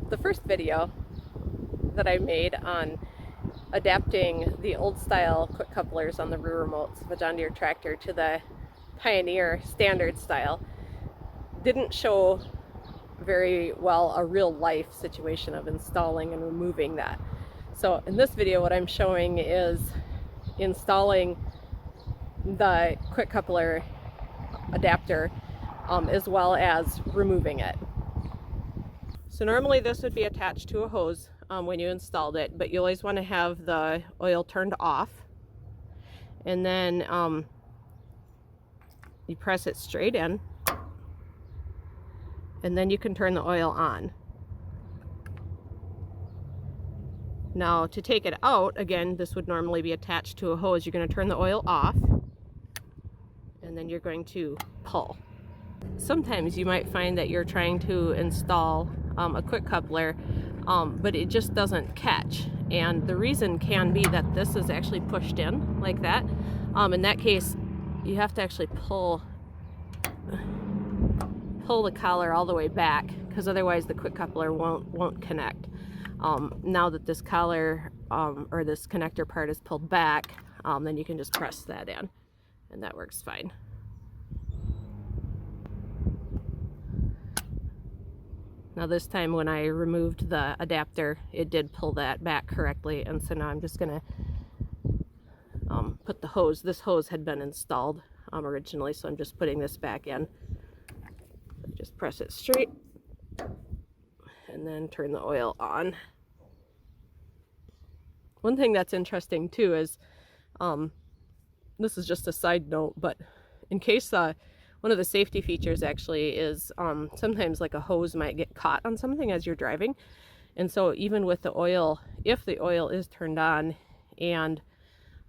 The first video that I made on adapting the old style quick couplers on the rear remotes of a John Deere tractor to the Pioneer standard style didn't show very well a real life situation of installing and removing that. So in this video what I'm showing is installing the quick coupler adapter as well as removing it. So normally this would be attached to a hose when you installed it, but you always want to have the oil turned off, and then you press it straight in, and then you can turn the oil on. Now to take it out, again, this would normally be attached to a hose. You're going to turn the oil off, and then you're going to pull. Sometimes you might find that you're trying to install a quick coupler, but it just doesn't catch, and the reason can be that this is actually pushed in like that. In that case, you have to actually pull the collar all the way back, because otherwise the quick coupler won't connect. Now that this collar or this connector part is pulled back, then you can just press that in, and that works fine. Now this time when I removed the adapter, it did pull that back correctly, and so now I'm just going to put the hose. This hose had been installed originally, so I'm just putting this back in. Just press it straight and then turn the oil on. One thing that's interesting too is, this is just a side note, but in case one of the safety features actually is sometimes like a hose might get caught on something as you're driving, and so even with the oil, if the oil is turned on and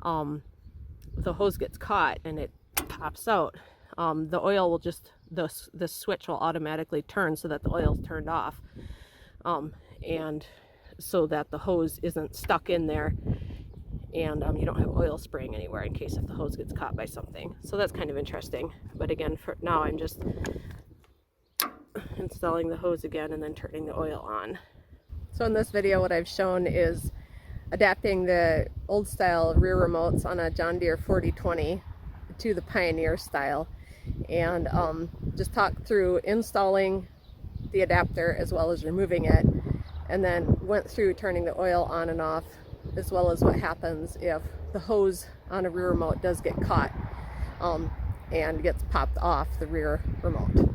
the hose gets caught and it pops out, the oil will just, the switch will automatically turn so that the oil is turned off, and so that the hose isn't stuck in there, and you don't have oil spraying anywhere in case if the hose gets caught by something. So that's kind of interesting. But again, for now I'm just installing the hose again and then turning the oil on. So in this video what I've shown is adapting the old style rear remotes on a John Deere 4020 to the Pioneer style, and just talk through installing the adapter as well as removing it, and then went through turning the oil on and off, as well as what happens if the hose on a rear remote does get caught and gets popped off the rear remote.